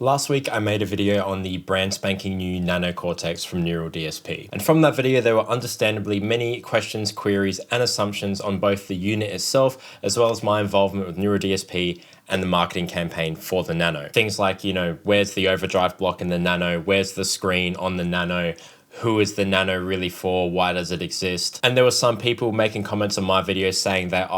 Last week, I made a video on the brand spanking new Nano Cortex from Neural DSP. And from that video, there were understandably many questions, queries, and assumptions on both the unit itself, as well as my involvement with Neural DSP and the marketing campaign for the Nano. Things like, where's the overdrive block in the Nano? Where's the screen on the Nano? Who is the Nano really for? Why does it exist? And there were some people making comments on my video saying that,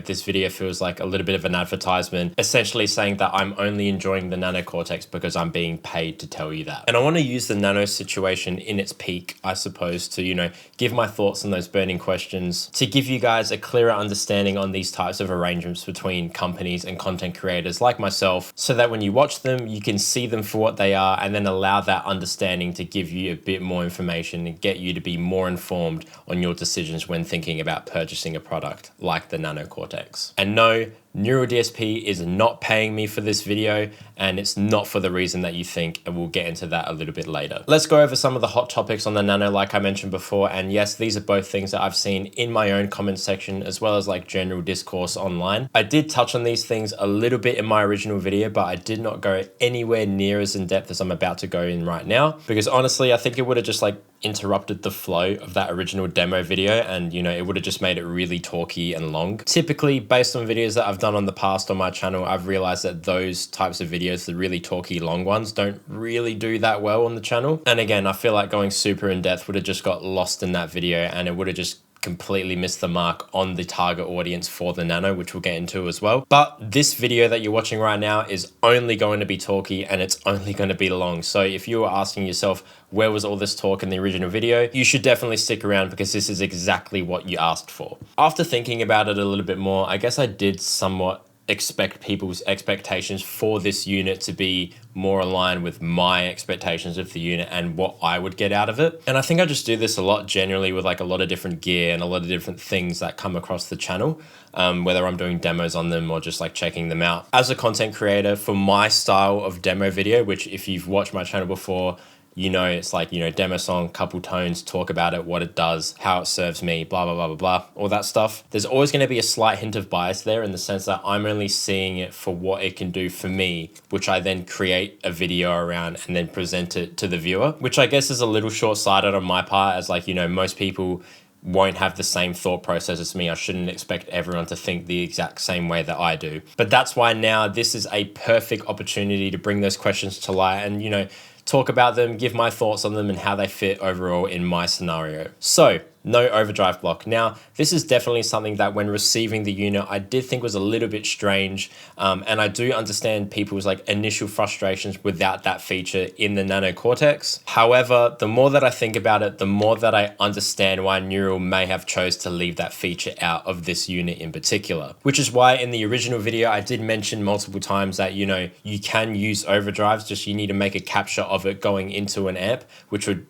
this video feels like a little bit of an advertisement, essentially saying that I'm only enjoying the Nano Cortex because I'm being paid to tell you that. And I want to use the Nano situation in its peak, I suppose, to, give my thoughts on those burning questions, to give you guys a clearer understanding on these types of arrangements between companies and content creators like myself, so that when you watch them, you can see them for what they are and then allow that understanding to give you a bit more information and get you to be more informed on your decisions when thinking about purchasing a product like the Nano Cortex. And no, Neural DSP is not paying me for this video, and it's not for the reason that you think, and we'll get into that a little bit later. Let's go over some of the hot topics on the Nano like I mentioned before, and yes, these are both things that I've seen in my own comment section as well as like general discourse online. I did touch on these things a little bit in my original video, but I did not go anywhere near as in depth as I'm about to go in right now, because honestly, I think it would have just interrupted the flow of that original demo video, and it would have just made it really talky and long. Typically, based on videos that I've done on the past on my channel, I've realized that those types of videos, the really talky long ones, don't really do that well on the channel. And again, I feel like going super in depth would have just got lost in that video, and it would have just completely missed the mark on the target audience for the Nano, which we'll get into as well. But this video that you're watching right now is only going to be talky, and it's only going to be long. So if you were asking yourself, where was all this talk in the original video, you should definitely stick around, because this is exactly what you asked for. After thinking about it a little bit more, I guess I did somewhat expect people's expectations for this unit to be more aligned with my expectations of the unit and what I would get out of it. And I think I just do this a lot generally with a lot of different gear and a lot of different things that come across the channel, whether I'm doing demos on them or just checking them out. As a content creator, for my style of demo video, which if you've watched my channel before, it's demo song, couple tones, talk about it, what it does, how it serves me, blah, blah, blah, blah, blah, all that stuff. There's always going to be a slight hint of bias there, in the sense that I'm only seeing it for what it can do for me, which I then create a video around and then present it to the viewer, which I guess is a little short-sighted on my part, as most people won't have the same thought process as me. I shouldn't expect everyone to think the exact same way that I do. But that's why now this is a perfect opportunity to bring those questions to light and, talk about them, give my thoughts on them and how they fit overall in my scenario. So, no overdrive block. Now, this is definitely something that when receiving the unit, I did think was a little bit strange. And I do understand people's initial frustrations without that feature in the Nano Cortex. However, the more that I think about it, the more that I understand why Neural may have chose to leave that feature out of this unit in particular. Which is why in the original video, I did mention multiple times that, you can use overdrives, just you need to make a capture of it going into an amp, which would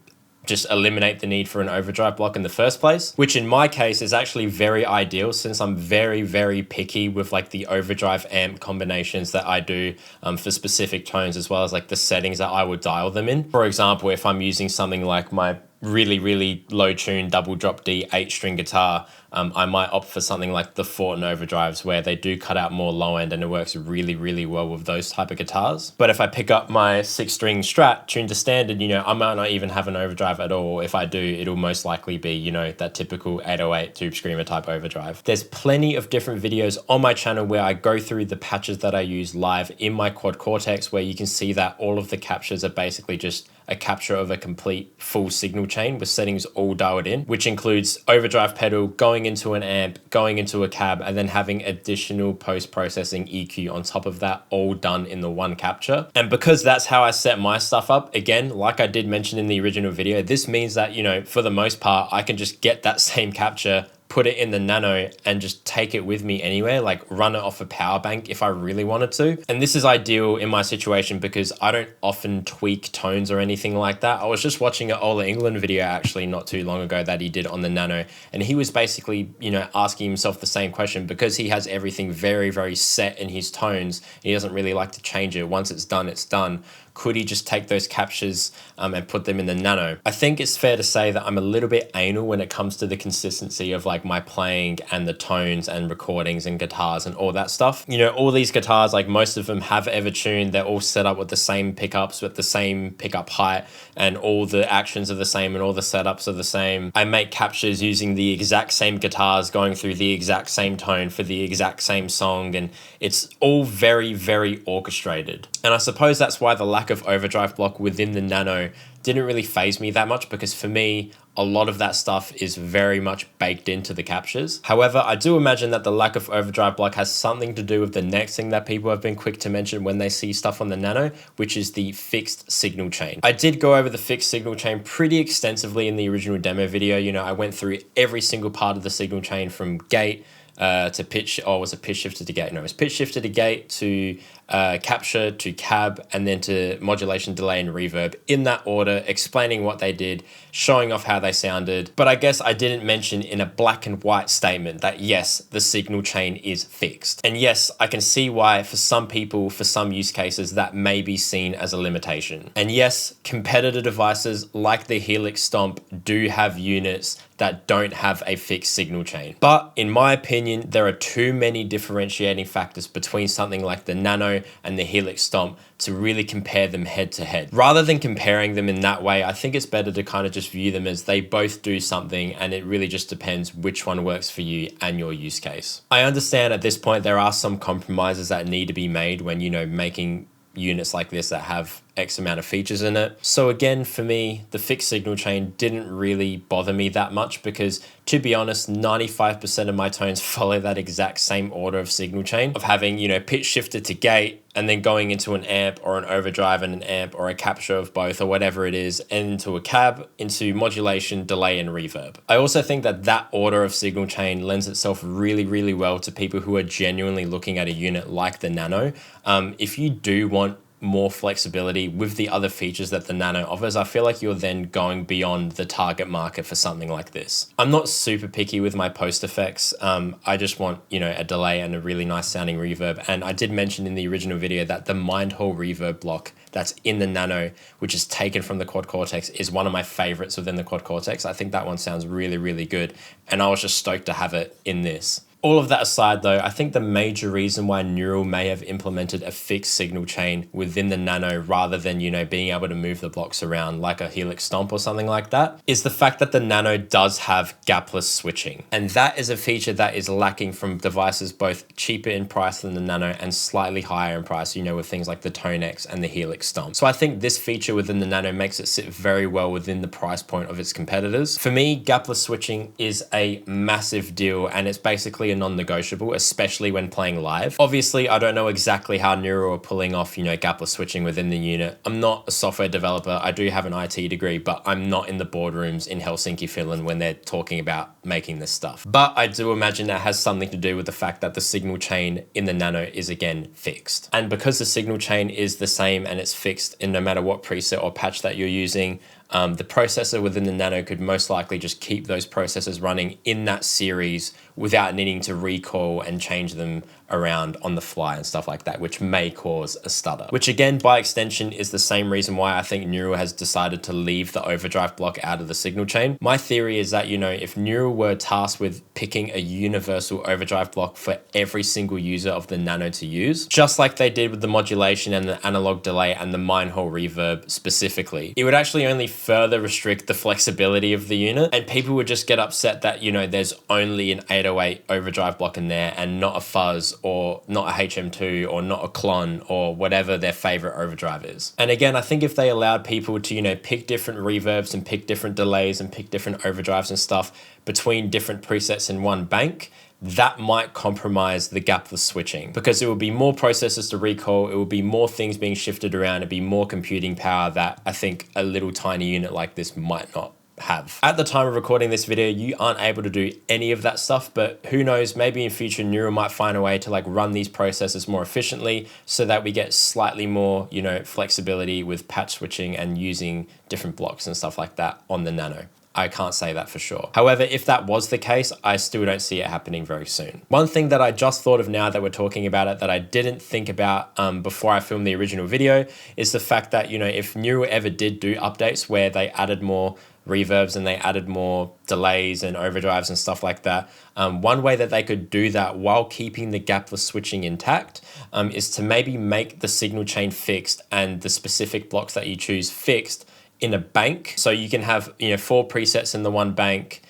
just eliminate the need for an overdrive block in the first place, which in my case is actually very ideal, since I'm very, very picky with the overdrive amp combinations that I do for specific tones, as well as the settings that I would dial them in. For example, if I'm using something like my really, really low tune double drop D 8-string guitar, I might opt for something like the Fortin overdrives, where they do cut out more low end and it works really, really well with those type of guitars. But if I pick up my 6-string Strat tuned to standard, I might not even have an overdrive at all. If I do, it'll most likely be, that typical 808 tube screamer type overdrive. There's plenty of different videos on my channel where I go through the patches that I use live in my Quad Cortex, where you can see that all of the captures are basically just a capture of a complete full signal chain with settings all dialed in, which includes overdrive pedal, going into an amp, going into a cab, and then having additional post-processing EQ on top of that, all done in the one capture. And because that's how I set my stuff up, again, like I did mention in the original video, this means that, for the most part, I can just get that same capture, put it in the Nano and just take it with me anywhere, run it off a power bank if I really wanted to. And this is ideal in my situation because I don't often tweak tones or anything like that. I was just watching an Ola England video actually not too long ago that he did on the Nano, and he was basically, asking himself the same question, because he has everything very, very set in his tones. He doesn't really like to change it. Once it's done, it's done. Could he just take those captures and put them in the Nano? I think it's fair to say that I'm a little bit anal when it comes to the consistency of like my playing and the tones and recordings and guitars and all that stuff. You know, all these guitars, like most of them have Evertune. They're all set up with the same pickups, with the same pickup height, and all the actions are the same and all the setups are the same. I make captures using the exact same guitars going through the exact same tone for the exact same song, and it's all very, very orchestrated. And I suppose that's why the lack of overdrive block within the Nano didn't really faze me that much, because for me, a lot of that stuff is very much baked into the captures. However, I do imagine that the lack of overdrive block has something to do with the next thing that people have been quick to mention when they see stuff on the Nano, which is the fixed signal chain. I did go over the fixed signal chain pretty extensively in the original demo video. You know, I went through every single part of the signal chain from gate to pitch, or was it pitch shifter to gate? No, it was pitch shifter to gate to capture to cab, and then to modulation, delay, and reverb, in that order, explaining what they did, showing off how they sounded. But I guess I didn't mention in a black and white statement that yes, the signal chain is fixed. And yes, I can see why for some people, for some use cases, that may be seen as a limitation. And yes, competitor devices like the Helix Stomp do have units that don't have a fixed signal chain. But in my opinion, there are too many differentiating factors between something like the Nano and the Helix Stomp to really compare them head to head. Rather than comparing them in that way, I think it's better to kind of just view them as they both do something, and it really just depends which one works for you and your use case. I understand at this point there are some compromises that need to be made when, you know, making units like this that have X amount of features in it. So again, for me, the fixed signal chain didn't really bother me that much, because to be honest, 95% of my tones follow that exact same order of signal chain of having, you know, pitch shifter to gate, and then going into an amp or an overdrive and an amp, or a capture of both, or whatever it is, and into a cab, into modulation, delay, and reverb. I also think that that order of signal chain lends itself really, really well to people who are genuinely looking at a unit like the Nano. If you do want more flexibility with the other features that the Nano offers, I feel like you're then going beyond the target market for something like this. I'm not super picky with my post effects. I just want, you know, a delay and a really nice sounding reverb. And I did mention in the original video that the Mind Hall reverb block that's in the Nano, which is taken from the Quad Cortex, is one of my favorites within the Quad Cortex. I think that one sounds really, really good. And I was just stoked to have it in this. All of that aside though, I think the major reason why Neural may have implemented a fixed signal chain within the Nano rather than, you know, being able to move the blocks around like a Helix Stomp or something like that, is the fact that the Nano does have gapless switching. And that is a feature that is lacking from devices both cheaper in price than the Nano and slightly higher in price, you know, with things like the Tone X and the Helix Stomp. So I think this feature within the Nano makes it sit very well within the price point of its competitors. For me, gapless switching is a massive deal, and it's basically a non-negotiable, especially when playing live. Obviously, I don't know exactly how Neural are pulling off, you know, gapless switching within the unit. I'm not a software developer. I do have an IT degree, but I'm not in the boardrooms in Helsinki, Finland when they're talking about making this stuff. But I do imagine that has something to do with the fact that the signal chain in the Nano is again fixed. And because the signal chain is the same and it's fixed in no matter what preset or patch that you're using, the processor within the Nano could most likely just keep those processors running in that series without needing to recall and change them around on the fly and stuff like that, which may cause a stutter. Which again, by extension, is the same reason why I think Neural has decided to leave the overdrive block out of the signal chain. My theory is that, you know, if Neural were tasked with picking a universal overdrive block for every single user of the Nano to use, just like they did with the modulation and the analog delay and the Mind Hall reverb specifically, it would actually only further restrict the flexibility of the unit, and people would just get upset that, you know, there's only an 808 overdrive block in there and not a fuzz or not a HM2 or not a clon or whatever their favorite overdrive is. And again, I think if they allowed people to, you know, pick different reverbs and pick different delays and pick different overdrives and stuff between different presets in one bank, that might compromise the gapless switching, because it will be more processors to recall, it will be more things being shifted around, it'd be more computing power that I think a little tiny unit like this might not have. At the time of recording this video, you aren't able to do any of that stuff, but who knows, maybe in future Neural might find a way to like run these processes more efficiently so that we get slightly more, you know, flexibility with patch switching and using different blocks and stuff like that on the Nano. I can't say that for sure. However, if that was the case, I still don't see it happening very soon. One thing that I just thought of now that we're talking about it that I didn't think about before I filmed the original video is the fact that, you know, if Neural ever did do updates where they added more reverbs and they added more delays and overdrives and stuff like that. One way that they could do that while keeping the gapless switching intact is to maybe make the signal chain fixed and the specific blocks that you choose fixed in a bank. So you can have 4 presets in the one bank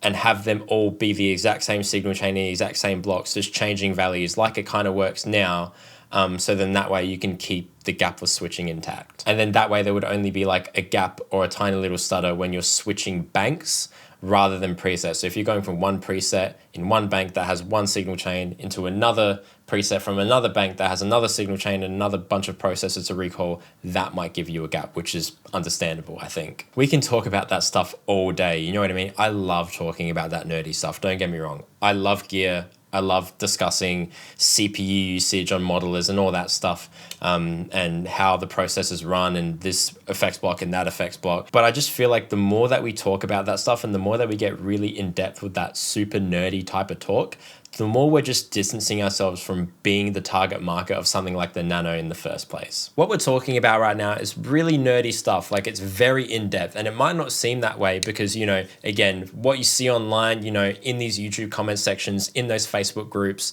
and have them all be the exact same signal chain, the exact same blocks, just changing values like it kind of works now. So then that way you can keep the gapless switching intact. And then that way there would only be like a gap or a tiny little stutter when you're switching banks rather than presets. So if you're going from one preset in one bank that has one signal chain into another preset from another bank that has another signal chain and another bunch of processors to recall, that might give you a gap, which is understandable, I think. We can talk about that stuff all day, you know what I mean? I love talking about that nerdy stuff, don't get me wrong. I love gear. I love discussing CPU usage on modelers and all that stuff, and how the processors run and this effects block and that effects block. But I just feel like the more that we talk about that stuff and the more that we get really in depth with that super nerdy type of talk, the more we're just distancing ourselves from being the target market of something like the Nano in the first place. What we're talking about right now is really nerdy stuff. Like, it's very in-depth, and it might not seem that way because, again, what you see online, in these YouTube comment sections, in those Facebook groups,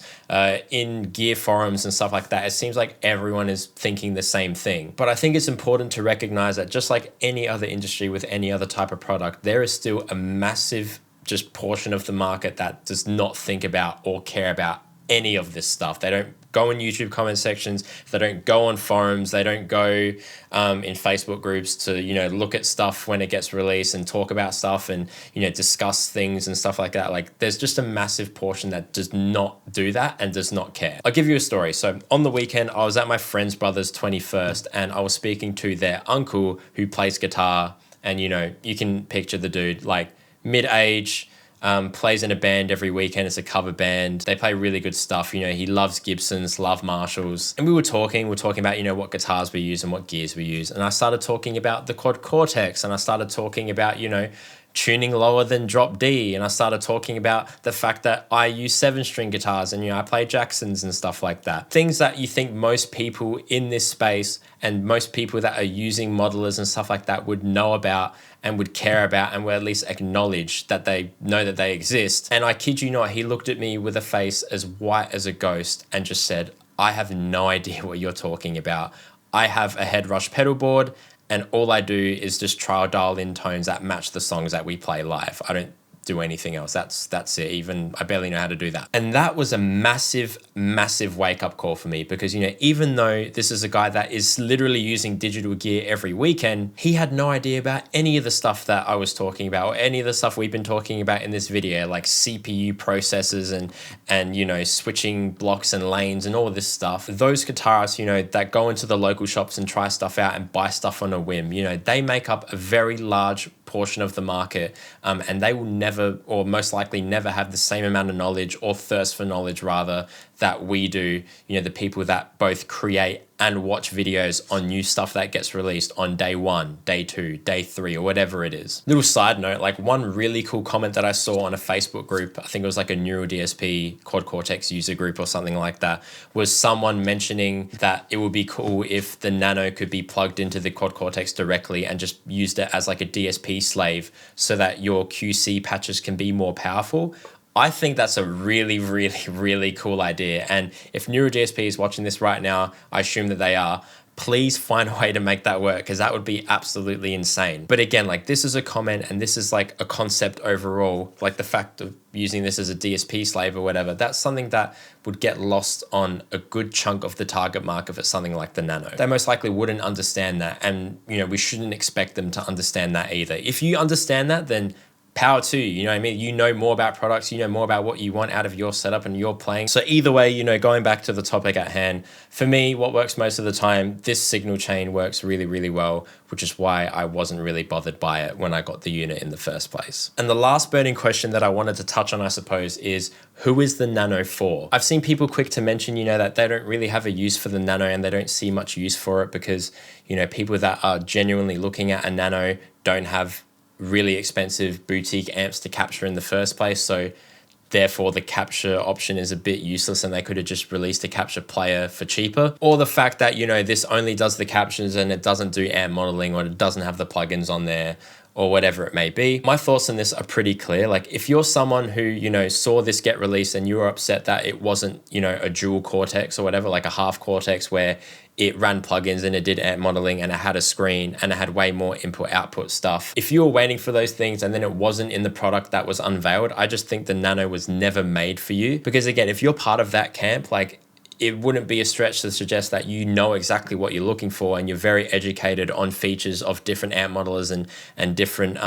in gear forums and stuff like that, it seems like everyone is thinking the same thing. But I think it's important to recognize that just like any other industry with any other type of product, there is still a massive just portion of the market that does not think about or care about any of this stuff. They don't go in YouTube comment sections, they don't go on forums, they don't go in Facebook groups to, look at stuff when it gets released and talk about stuff and, discuss things and stuff like that. Like, there's just a massive portion that does not do that and does not care. I'll give you a story. So on the weekend, I was at my friend's brother's 21st and I was speaking to their uncle who plays guitar, and, you can picture the dude, like, mid-age, plays in a band every weekend. It's a cover band. They play really good stuff. He loves Gibsons, love Marshalls. And we were talking about, what guitars we use and what gears we use. And I started talking about the Quad Cortex, and I started talking about, tuning lower than drop D. And I started talking about the fact that I use 7-string guitars and, I play Jacksons and stuff like that. Things that you think most people in this space and most people that are using modelers and stuff like that would know about and would care about and would at least acknowledge that they know that they exist. And I kid you not, he looked at me with a face as white as a ghost and just said, I have no idea what you're talking about. I have a head rush pedal board, and all I do is just trial dial in tones that match the songs that we play live. I don't do anything else. That's it. Even I barely know how to do that. And that was a massive, massive wake up call for me because, even though this is a guy that is literally using digital gear every weekend, he had no idea about any of the stuff that I was talking about or any of the stuff we've been talking about in this video, like CPU processors and switching blocks and lanes and all this stuff. Those guitarists, that go into the local shops and try stuff out and buy stuff on a whim, they make up a very large portion of the market, and they will never, or most likely never, have the same amount of knowledge or thirst for knowledge rather that we do, the people that both create and watch videos on new stuff that gets released on day 1, day 2, day 3, or whatever it is. Little side note, like, one really cool comment that I saw on a Facebook group, I think it was like a Neural DSP Quad Cortex user group or something like that, was someone mentioning that it would be cool if the Nano could be plugged into the Quad Cortex directly and just used it as like a DSP slave so that your QC patches can be more powerful. I think that's a really, really, really cool idea. And if Neural DSP is watching this right now, I assume that they are, please find a way to make that work because that would be absolutely insane. But again, like, this is a comment and this is like a concept overall, like the fact of using this as a DSP slave or whatever, that's something that would get lost on a good chunk of the target market for something like the Nano. They most likely wouldn't understand that, and we shouldn't expect them to understand that either. If you understand that, then power to you, know what I mean? You know more about products, you know more about what you want out of your setup and your playing. So either way, going back to the topic at hand, for me, what works most of the time, this signal chain works really, really well, which is why I wasn't really bothered by it when I got the unit in the first place. And the last burning question that I wanted to touch on, I suppose, is who is the Nano for? I've seen people quick to mention, that they don't really have a use for the Nano and they don't see much use for it because, people that are genuinely looking at a Nano don't have really expensive boutique amps to capture in the first place, so therefore the capture option is a bit useless and they could have just released a capture player for cheaper. Or the fact that this only does the captions and it doesn't do amp modeling, or it doesn't have the plugins on there, or whatever it may be. My thoughts on this are pretty clear. Like if you're someone who, you know, saw this get released and you were upset that it wasn't, you know, a dual cortex or whatever, like a half cortex where it ran plugins and it did amp modeling and it had a screen and it had way more input output stuff. If you were waiting for those things and then it wasn't in the product that was unveiled, I just think the Nano was never made for you. Because again, if you're part of that camp, like it wouldn't be a stretch to suggest that you know exactly what you're looking for and you're very educated on features of different amp modelers and different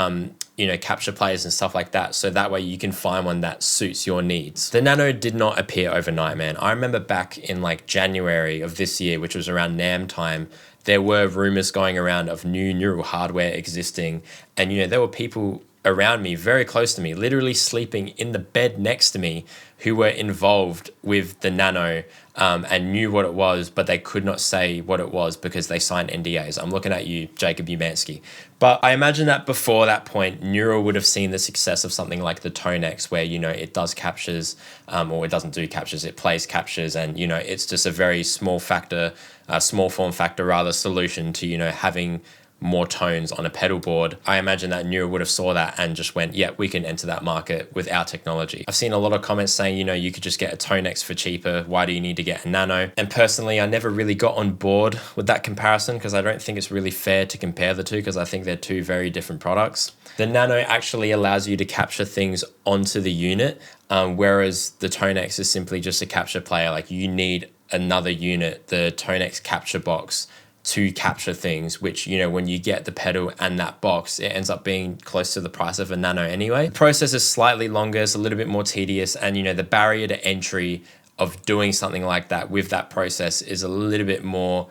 you know, capture players and stuff like that. So that way you can find one that suits your needs. The Nano did not appear overnight, man. I remember back in like January of this year, which was around NAMM time, there were rumors going around of new neural hardware existing. And, you know, there were people around me, very close to me, literally sleeping in the bed next to me, who were involved with the Nano and knew what it was, but they could not say what it was because they signed NDAs. I'm looking at you, Jacob Umansky. But I imagine that before that point, Neural would have seen the success of something like the Tonex, where, you know, it does captures, or it doesn't do captures, it plays captures, and, you know, it's just a very small form factor rather solution to, you know, having more tones on a pedal board. I imagine that Neural would have saw that and just went, yeah, we can enter that market with our technology. I've seen a lot of comments saying, you know, you could just get a Tonex for cheaper. Why do you need to get a Nano? And personally, I never really got on board with that comparison because I don't think it's really fair to compare the two, because I think they're two very different products. The Nano actually allows you to capture things onto the unit, whereas the Tonex is simply just a capture player. Like you need another unit, the Tonex capture box, to capture things, which, you know, when you get the pedal and that box, it ends up being close to the price of a Nano anyway. The process is slightly longer, it's a little bit more tedious, and, you know, the barrier to entry of doing something like that with that process is a little bit more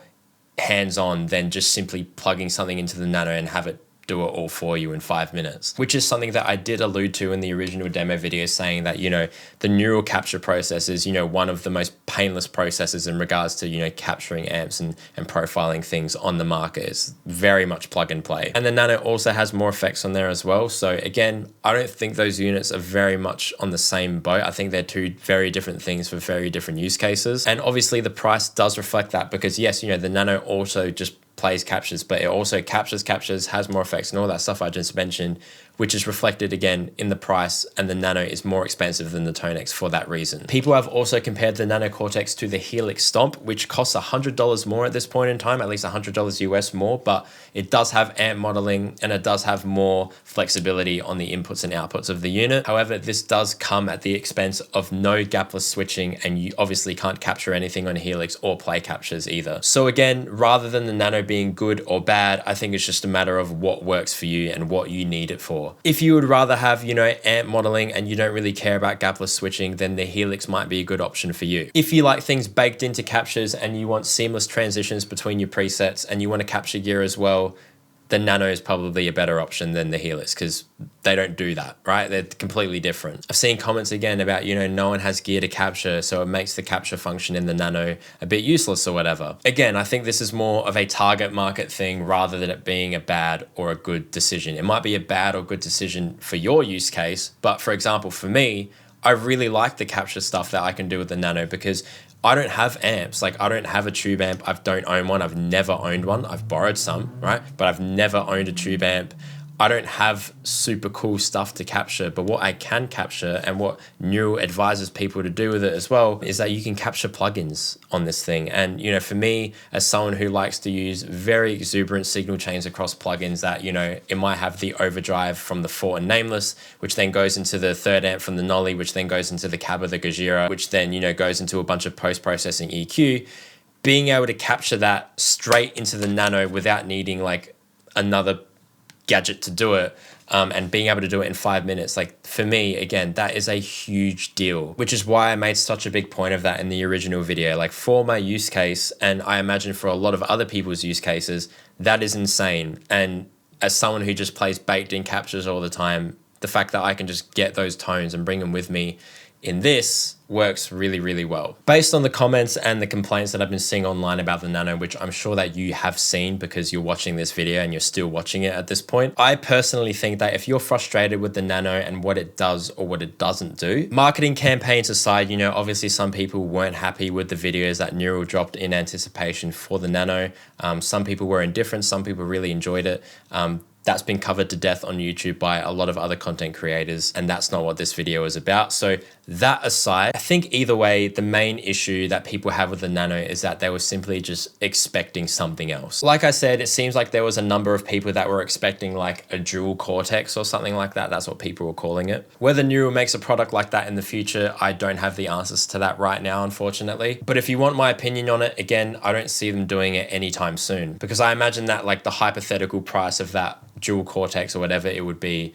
hands-on than just simply plugging something into the Nano and have it do it all for you in 5 minutes, which is something that I did allude to in the original demo video, saying that, you know, the neural capture process is, you know, one of the most painless processes in regards to, you know, capturing amps and profiling things on the market. It's very much plug and play. And the Nano also has more effects on there as well. So again, I don't think those units are very much on the same boat. I think they're two very different things for very different use cases. And obviously the price does reflect that, because yes, you know, the Nano also just plays captures, but it also captures, has more effects and all that stuff I just mentioned, which is reflected again in the price, and the Nano is more expensive than the Tonex for that reason. People have also compared the Nano Cortex to the Helix Stomp, which costs $100 more at this point in time, at least $100 US more, but it does have amp modeling and it does have more flexibility on the inputs and outputs of the unit. However, this does come at the expense of no gapless switching, and you obviously can't capture anything on Helix or play captures either. So again, rather than the Nano being good or bad, I think it's just a matter of what works for you and what you need it for. If you would rather have, you know, amp modeling and you don't really care about gapless switching, then the Helix might be a good option for you. If you like things baked into captures and you want seamless transitions between your presets and you want to capture gear as well, the Nano is probably a better option than the Helix, because they don't do that, right? They're completely different. I've seen comments again about, you know, no one has gear to capture, so it makes the capture function in the Nano a bit useless or whatever. Again, I think this is more of a target market thing rather than it being a bad or a good decision. It might be a bad or good decision for your use case, but for example, for me, I really like the capture stuff that I can do with the Nano, because I don't have amps. Like, I don't have a tube amp. I don't own one. I've never owned one. I've borrowed some, right? But I've never owned a tube amp. I don't have super cool stuff to capture, but what I can capture and what Neural advises people to do with it as well is that you can capture plugins on this thing. And, you know, for me, as someone who likes to use very exuberant signal chains across plugins, that, you know, it might have the overdrive from the Fort and Nameless, which then goes into the third amp from the Nolly, which then goes into the cab of the Gajira, which then, you know, goes into a bunch of post-processing EQ. Being able to capture that straight into the Nano without needing like another gadget to do it, and being able to do it in 5 minutes, like, for me, again, that is a huge deal, which is why I made such a big point of that in the original video. Like, for my use case, and I imagine for a lot of other people's use cases, that is insane. And as someone who just plays baked in captures all the time, the fact that I can just get those tones and bring them with me in this works really, really well. Based on the comments and the complaints that I've been seeing online about the Nano, which I'm sure that you have seen because you're watching this video and you're still watching it at this point, I personally think that if you're frustrated with the Nano and what it does or what it doesn't do, marketing campaigns aside, you know, obviously some people weren't happy with the videos that Neural dropped in anticipation for the Nano. Some people were indifferent, some people really enjoyed it. that's been covered to death on YouTube by a lot of other content creators, and that's not what this video is about. So that aside, I think either way, the main issue that people have with the Nano is that they were simply just expecting something else. Like I said, it seems like there was a number of people that were expecting like a dual Cortex or something like that. That's what people were calling it. Whether Neural makes a product like that in the future, I don't have the answers to that right now, unfortunately. But if you want my opinion on it, again, I don't see them doing it anytime soon, because I imagine that like the hypothetical price of that dual Cortex or whatever it would be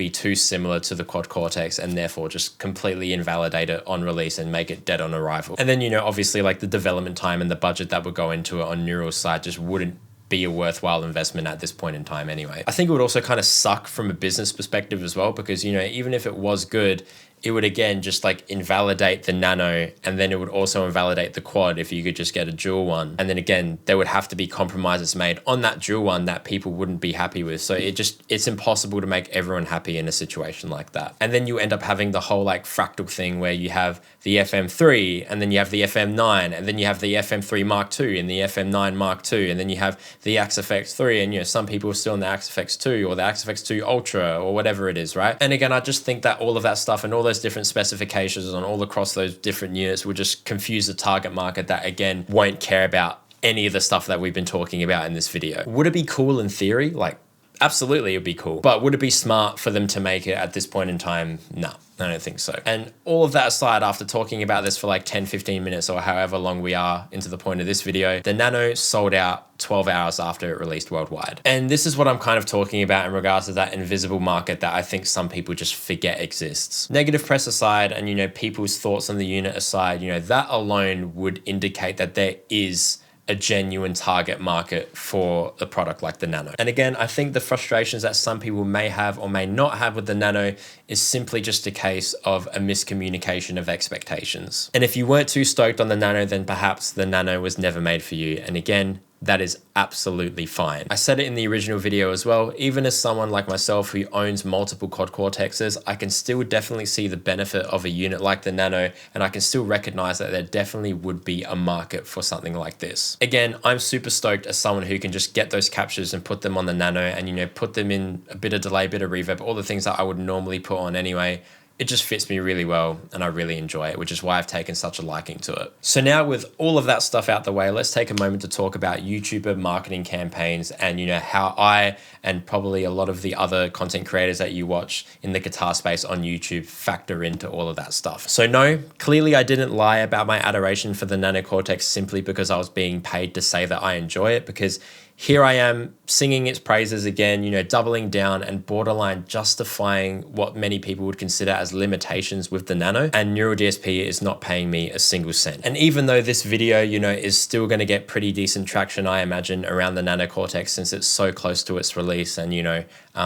too similar to the quad Cortex, and therefore just completely invalidate it on release and make it dead on arrival. And then, you know, obviously like the development time and the budget that would go into it on Neural's side just wouldn't be a worthwhile investment at this point in time anyway. I think it would also kind of suck from a business perspective as well, because, you know, even if it was good, it would again just like invalidate the Nano, and then it would also invalidate the quad if you could just get a dual one. And then again, there would have to be compromises made on that dual one that people wouldn't be happy with. So it's impossible to make everyone happy in a situation like that. And then you end up having the whole like fractal thing where you have the FM3, and then you have the FM9, and then you have the FM3 Mark II and the FM9 Mark II, and then you have the AxeFX3, and you know, some people are still on the AxeFX2 or the AxeFX2 Ultra or whatever it is, right? And again, I just think that all of that stuff and all those different specifications on all across those different units will just confuse the target market that again won't care about any of the stuff that we've been talking about in this video. Would it be cool in theory? Like, absolutely, it would be cool. But would it be smart for them to make it at this point in time? No, I don't think so. And all of that aside, after talking about this for like 10, 15 minutes or however long we are into the point of this video, the Nano sold out 12 hours after it released worldwide. And this is what I'm kind of talking about in regards to that invisible market that I think some people just forget exists. Negative press aside, and, you know, people's thoughts on the unit aside, you know, that alone would indicate that there is a genuine target market for a product like the Nano. And again, I think the frustrations that some people may have or may not have with the Nano is simply just a case of a miscommunication of expectations. And if you weren't too stoked on the Nano, then perhaps the Nano was never made for you. And again, that is absolutely fine. I said it in the original video as well, even as someone like myself who owns multiple quad Cortexes, I can still definitely see the benefit of a unit like the Nano, and I can still recognize that there definitely would be a market for something like this. Again, I'm super stoked as someone who can just get those captures and put them on the Nano and, you know, put them in a bit of delay, bit of reverb, all the things that I would normally put on anyway. It just fits me really well and I really enjoy it, which is why I've taken such a liking to it. So now with all of that stuff out the way, let's take a moment to talk about YouTuber marketing campaigns and, you know, how I and probably a lot of the other content creators that you watch in the guitar space on YouTube factor into all of that stuff. So no, clearly I didn't lie about my adoration for the Nano Cortex simply because I was being paid to say that I enjoy it, because here I am singing its praises again, you know, doubling down and borderline justifying what many people would consider as limitations with the Nano, and Neural DSP is not paying me a single cent. And even though this video, you know, is still going to get pretty decent traction, I imagine, around the Nano Cortex since it's so close to its release, and, you know,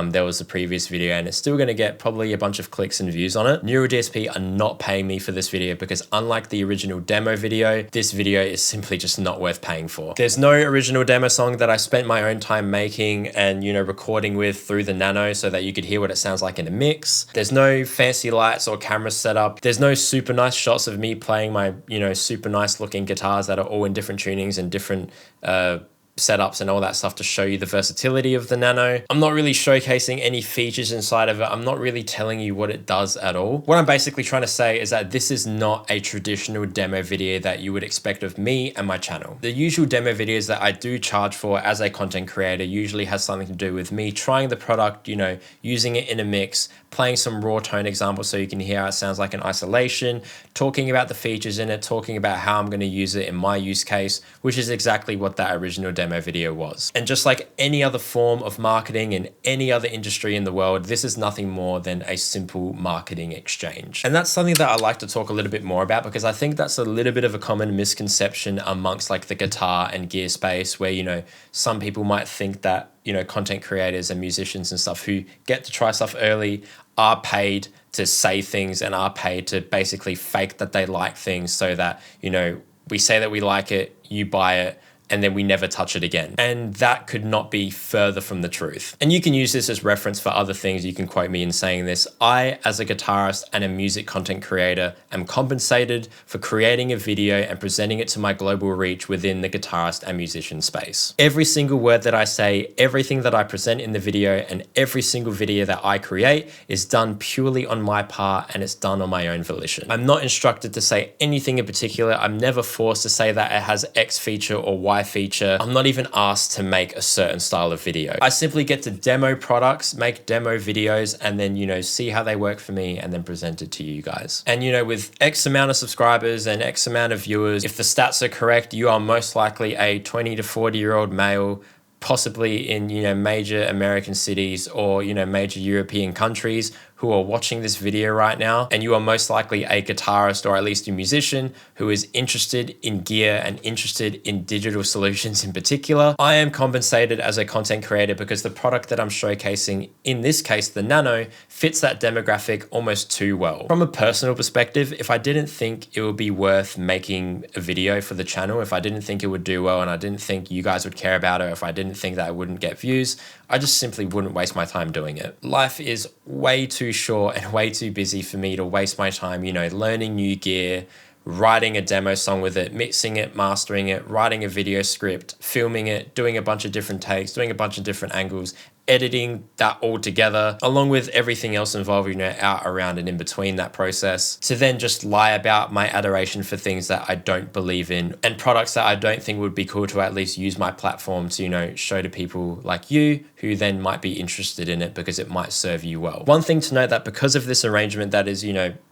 there was the previous video and it's still going to get probably a bunch of clicks and views on it. Neural DSP are not paying me for this video because unlike the original demo video, this video is simply just not worth paying for. There's no original demo song that I spent my own time making and, you know, recording with through the Nano so that you could hear what it sounds like in a mix. There's no fancy lights or camera setup. There's no super nice shots of me playing my, you know, super nice looking guitars that are all in different tunings and different setups and all that stuff to show you the versatility of the Nano. I'm not really showcasing any features inside of it. I'm not really telling you what it does at all. What I'm basically trying to say is that this is not a traditional demo video that you would expect of me and my channel. The usual demo videos that I do charge for as a content creator usually has something to do with me trying the product, you know, using it in a mix, playing some raw tone examples so you can hear how it sounds like in isolation, talking about the features in it, talking about how I'm going to use it in my use case, which is exactly what that original demo video was. And just like any other form of marketing in any other industry in the world, this is nothing more than a simple marketing exchange. And that's something that I like to talk a little bit more about, because I think that's a little bit of a common misconception amongst like the guitar and gear space where, you know, some people might think that, you know, content creators and musicians and stuff who get to try stuff early are paid to say things and are paid to basically fake that they like things so that, you know, we say that we like it, you buy it, and then we never touch it again. And that could not be further from the truth. And you can use this as reference for other things. You can quote me in saying this. I, as a guitarist and a music content creator, am compensated for creating a video and presenting it to my global reach within the guitarist and musician space. Every single word that I say, everything that I present in the video, and every single video that I create is done purely on my part, and it's done on my own volition. I'm not instructed to say anything in particular. I'm never forced to say that it has X feature or Y feature. I'm not even asked to make a certain style of video. I simply get to demo products, make demo videos, and then, see how they work for me and then present it to you guys. And, with X amount of subscribers and X amount of viewers, if the stats are correct, you are most likely a 20 to 40-year-old male, possibly in, major American cities or, major European countries, who are watching this video right now, and you are most likely a guitarist or at least a musician who is interested in gear and interested in digital solutions in particular. I am compensated as a content creator because the product that I'm showcasing, in this case, the Nano, fits that demographic almost too well. From a personal perspective, if I didn't think it would be worth making a video for the channel, if I didn't think it would do well and I didn't think you guys would care about it, if I didn't think that I wouldn't get views, I just simply wouldn't waste my time doing it. Life is way too short and way too busy for me to waste my time, learning new gear, writing a demo song with it, mixing it, mastering it, writing a video script, filming it, doing a bunch of different takes, doing a bunch of different angles, editing that all together, along with everything else involved, out, around, and in between that process, to then just lie about my adoration for things that I don't believe in and products that I don't think would be cool to at least use my platform to, show to people like you who then might be interested in it because it might serve you well. One thing to note, that because of this arrangement that is,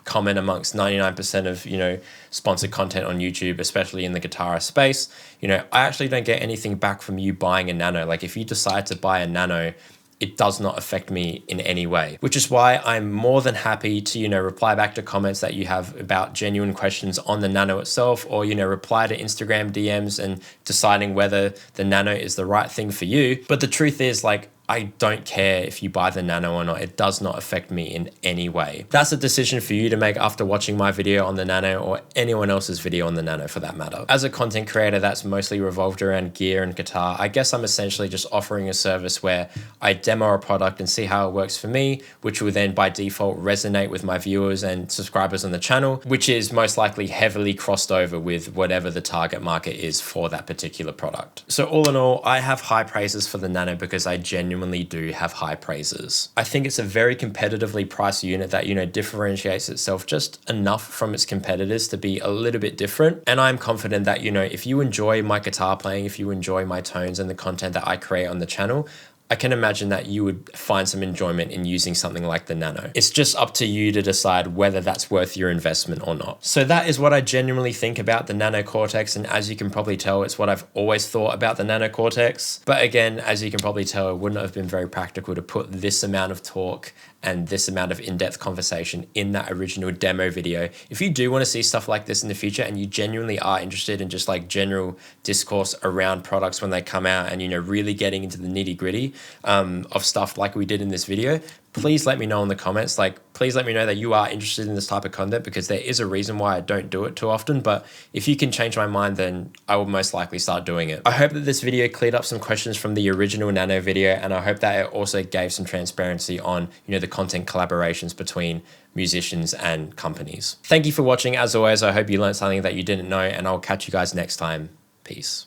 common amongst 99% of, sponsored content on YouTube, especially in the guitarist space, I actually don't get anything back from you buying a Nano. Like if you decide to buy a Nano, it does not affect me in any way, which is why I'm more than happy to, reply back to comments that you have about genuine questions on the Nano itself, or, reply to Instagram DMs and deciding whether the Nano is the right thing for you. But the truth is, I don't care if you buy the Nano or not. It does not affect me in any way. That's a decision for you to make after watching my video on the Nano or anyone else's video on the Nano for that matter. As a content creator that's mostly revolved around gear and guitar, I guess I'm essentially just offering a service where I demo a product and see how it works for me, which will then by default resonate with my viewers and subscribers on the channel, which is most likely heavily crossed over with whatever the target market is for that particular product. So all in all, I have high praises for the Nano because I genuinely do have high praises. I think it's a very competitively priced unit that, differentiates itself just enough from its competitors to be a little bit different. And I'm confident that, if you enjoy my guitar playing, if you enjoy my tones and the content that I create on the channel, I can imagine that you would find some enjoyment in using something like the Nano. It's just up to you to decide whether that's worth your investment or not. So that is what I genuinely think about the Nano Cortex, and as you can probably tell, it's what I've always thought about the Nano Cortex. But again, as you can probably tell, it wouldn't have been very practical to put this amount of talk and this amount of in-depth conversation in that original demo video. If you do want to see stuff like this in the future and you genuinely are interested in just general discourse around products when they come out and, really getting into the nitty-gritty of stuff like we did in this video, please let me know in the comments. Please let me know that you are interested in this type of content, because there is a reason why I don't do it too often. But if you can change my mind, then I will most likely start doing it. I hope that this video cleared up some questions from the original Nano video, and I hope that it also gave some transparency on, the content collaborations between musicians and companies. Thank you for watching. As always, I hope you learned something that you didn't know, and I'll catch you guys next time. Peace.